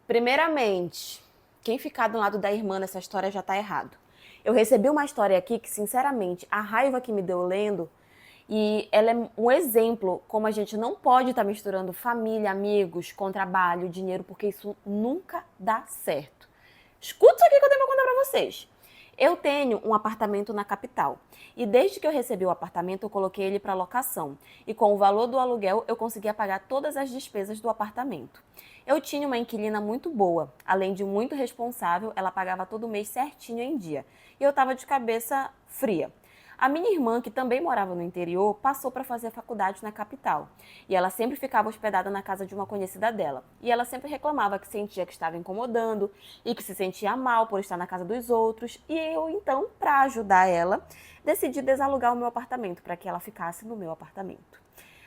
Primeiramente, quem ficar do lado da irmã nessa história já tá errado. Eu recebi uma história aqui que, sinceramente, a raiva que me deu lendo, e ela é um exemplo como a gente não pode estar misturando família, amigos com trabalho, dinheiro, porque isso nunca dá certo. Escuta isso aqui que eu tenho pra contar pra vocês. Eu tenho um apartamento na capital e desde que eu recebi o apartamento eu coloquei ele para locação e com o valor do aluguel eu conseguia pagar todas as despesas do apartamento. Eu tinha uma inquilina muito boa, além de muito responsável, ela pagava todo mês certinho em dia e eu estava de cabeça fria. A minha irmã, que também morava no interior, passou para fazer faculdade na capital. E ela sempre ficava hospedada na casa de uma conhecida dela. E ela sempre reclamava que sentia que estava incomodando e que se sentia mal por estar na casa dos outros. E eu, então, para ajudar ela, decidi desalugar o meu apartamento para que ela ficasse no meu apartamento.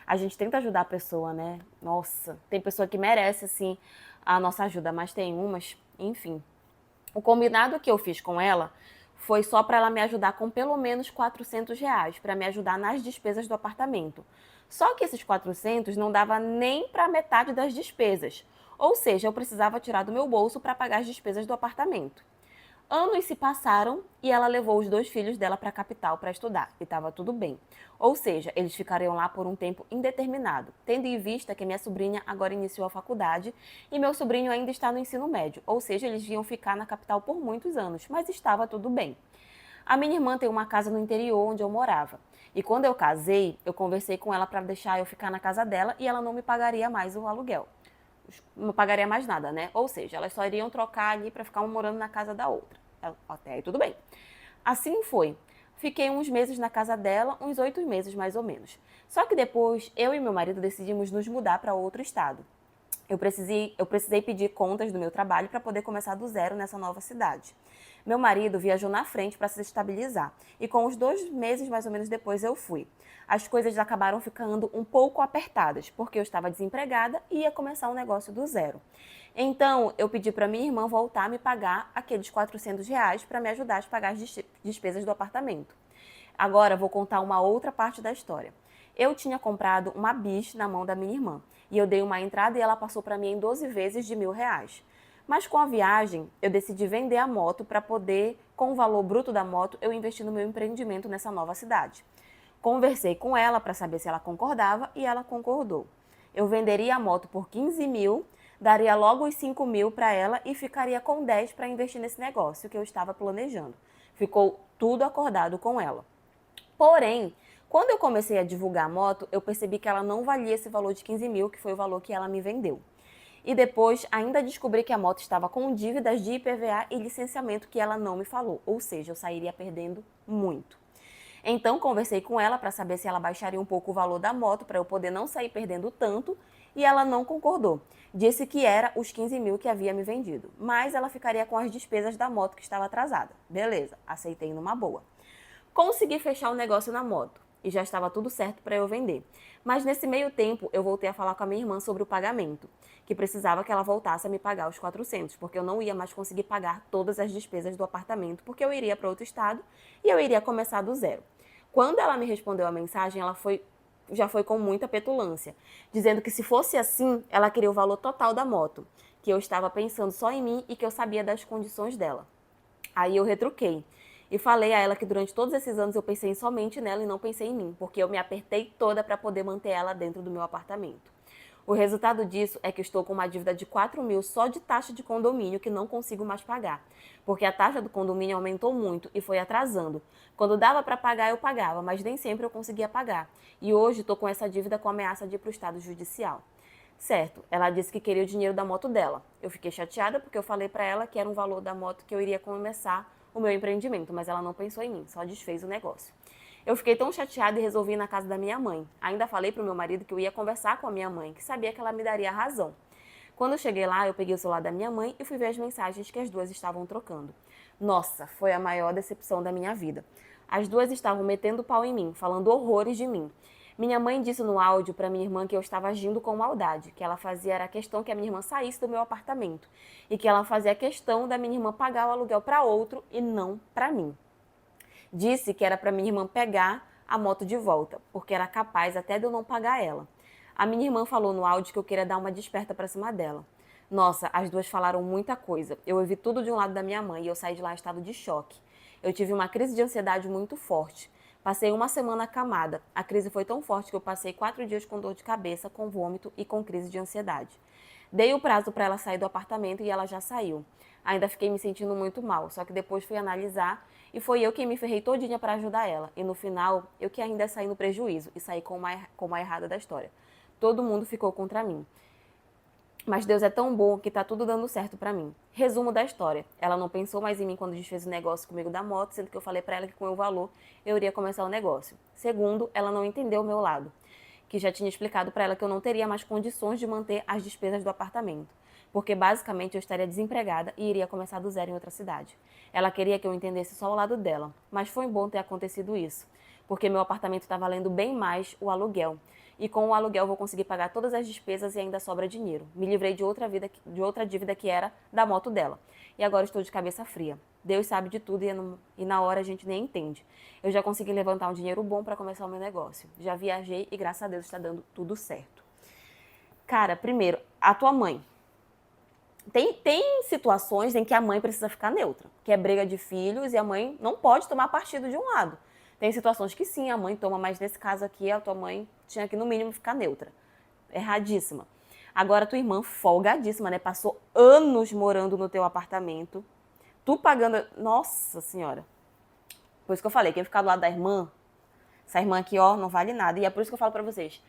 A gente tenta ajudar a pessoa, né? Nossa, tem pessoa que merece, assim, a nossa ajuda, mas tem umas, enfim. O combinado que eu fiz com ela foi só para ela me ajudar com pelo menos R$ 400 para me ajudar nas despesas do apartamento. Só que esses 400 não dava nem para metade das despesas. Ou seja, eu precisava tirar do meu bolso para pagar as despesas do apartamento. Anos se passaram e ela levou os 2 filhos dela para a capital para estudar e estava tudo bem. Ou seja, eles ficariam lá por um tempo indeterminado, tendo em vista que minha sobrinha agora iniciou a faculdade e meu sobrinho ainda está no ensino médio. Ou seja, eles iam ficar na capital por muitos anos, mas estava tudo bem. A minha irmã tem uma casa no interior onde eu morava. E quando eu casei, eu conversei com ela para deixar eu ficar na casa dela e ela não me pagaria mais o aluguel. Não pagaria mais nada, né? Ou seja, elas só iriam trocar ali para ficar uma morando na casa da outra. Até aí tudo bem. Assim foi. Fiquei uns meses na casa dela, uns 8 meses mais ou menos. Só que depois, eu e meu marido decidimos nos mudar para outro estado. Eu precisei pedir contas do meu trabalho para poder começar do zero nessa nova cidade. Meu marido viajou na frente para se estabilizar e com uns 2 meses mais ou menos depois eu fui. As coisas acabaram ficando um pouco apertadas porque eu estava desempregada e ia começar um negócio do zero. Então eu pedi para minha irmã voltar a me pagar aqueles R$ 400 para me ajudar a pagar as despesas do apartamento. Agora vou contar uma outra parte da história. Eu tinha comprado uma bis na mão da minha irmã e eu dei uma entrada e ela passou para mim em 12 vezes de R$ 1.000. Mas com a viagem, eu decidi vender a moto para poder, com o valor bruto da moto, eu investir no meu empreendimento nessa nova cidade. Conversei com ela para saber se ela concordava e ela concordou. Eu venderia a moto por 15 mil, daria logo os 5 mil para ela e ficaria com 10 para investir nesse negócio que eu estava planejando. Ficou tudo acordado com ela. Porém, quando eu comecei a divulgar a moto, eu percebi que ela não valia esse valor de 15 mil, que foi o valor que ela me vendeu. E depois ainda descobri que a moto estava com dívidas de IPVA e licenciamento que ela não me falou, ou seja, eu sairia perdendo muito. Então conversei com ela para saber se ela baixaria um pouco o valor da moto para eu poder não sair perdendo tanto e ela não concordou. Disse que era os 15 mil que havia me vendido, mas ela ficaria com as despesas da moto que estava atrasada. Beleza, aceitei numa boa. Consegui fechar o negócio na moto e já estava tudo certo para eu vender. Mas nesse meio tempo eu voltei a falar com a minha irmã sobre o pagamento, que precisava que ela voltasse a me pagar os 400, porque eu não ia mais conseguir pagar todas as despesas do apartamento, porque eu iria para outro estado e eu iria começar do zero. Quando ela me respondeu a mensagem, já foi com muita petulância, dizendo que se fosse assim, ela queria o valor total da moto, que eu estava pensando só em mim e que eu sabia das condições dela. Aí eu retruquei e falei a ela que durante todos esses anos eu pensei somente nela e não pensei em mim, porque eu me apertei toda para poder manter ela dentro do meu apartamento. O resultado disso é que eu estou com uma dívida de 4 mil só de taxa de condomínio que não consigo mais pagar, porque a taxa do condomínio aumentou muito e foi atrasando. Quando dava para pagar, eu pagava, mas nem sempre eu conseguia pagar. E hoje estou com essa dívida com ameaça de ir para o estado judicial. Certo, ela disse que queria o dinheiro da moto dela. Eu fiquei chateada porque eu falei para ela que era um valor da moto que eu iria começar o meu empreendimento, mas ela não pensou em mim, só desfez o negócio. Eu fiquei tão chateada e resolvi ir na casa da minha mãe. Ainda falei pro meu marido que eu ia conversar com a minha mãe, que sabia que ela me daria razão. Quando eu cheguei lá, eu peguei o celular da minha mãe e fui ver as mensagens que as duas estavam trocando. Nossa, foi a maior decepção da minha vida. As duas estavam metendo pau em mim, falando horrores de mim. Minha mãe disse no áudio para minha irmã que eu estava agindo com maldade, que ela fazia era questão que a minha irmã saísse do meu apartamento e que ela fazia questão da minha irmã pagar o aluguel para outro e não para mim. Disse que era para minha irmã pegar a moto de volta, porque era capaz até de eu não pagar ela. A minha irmã falou no áudio que eu queria dar uma desperta para cima dela. Nossa, as duas falaram muita coisa. Eu ouvi tudo de um lado da minha mãe e eu saí de lá em estado de choque. Eu tive uma crise de ansiedade muito forte. Passei uma semana acamada. A crise foi tão forte que eu passei 4 dias com dor de cabeça, com vômito e com crise de ansiedade. Dei o prazo para ela sair do apartamento e ela já saiu. Ainda fiquei me sentindo muito mal, só que depois fui analisar e foi eu quem me ferrei todinha para ajudar ela. E no final, eu que ainda saí no prejuízo e saí como a errada da história. Todo mundo ficou contra mim. Mas Deus é tão bom que tá tudo dando certo pra mim. Resumo da história. Ela não pensou mais em mim quando desfez o negócio comigo da moto, sendo que eu falei pra ela que com o valor eu iria começar o negócio. Segundo, ela não entendeu o meu lado, que já tinha explicado pra ela que eu não teria mais condições de manter as despesas do apartamento, porque basicamente eu estaria desempregada e iria começar do zero em outra cidade. Ela queria que eu entendesse só o lado dela, mas foi bom ter acontecido isso, porque meu apartamento está valendo bem mais o aluguel. E com o aluguel eu vou conseguir pagar todas as despesas e ainda sobra dinheiro. Me livrei de outra dívida que era da moto dela. E agora estou de cabeça fria. Deus sabe de tudo e na hora a gente nem entende. Eu já consegui levantar um dinheiro bom para começar o meu negócio. Já viajei e graças a Deus está dando tudo certo. Cara, primeiro, a tua mãe. Tem situações em que a mãe precisa ficar neutra, que é briga de filhos e a mãe não pode tomar partido de um lado. Tem situações que sim, a mãe toma, mas nesse caso aqui, a tua mãe tinha que, no mínimo, ficar neutra. Erradíssima. Agora, tua irmã, folgadíssima, né? Passou anos morando no teu apartamento. Tu pagando... Nossa Senhora. Por isso que eu falei, quem ficar do lado da irmã, essa irmã aqui, ó, não vale nada. E é por isso que eu falo pra vocês,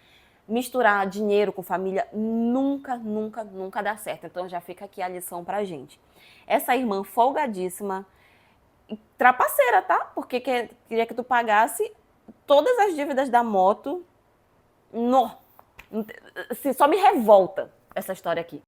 misturar dinheiro com família nunca, nunca, nunca dá certo. Então já fica aqui a lição pra gente. Essa irmã folgadíssima, trapaceira, tá? Porque queria que tu pagasse todas as dívidas da moto. Só me revolta essa história aqui.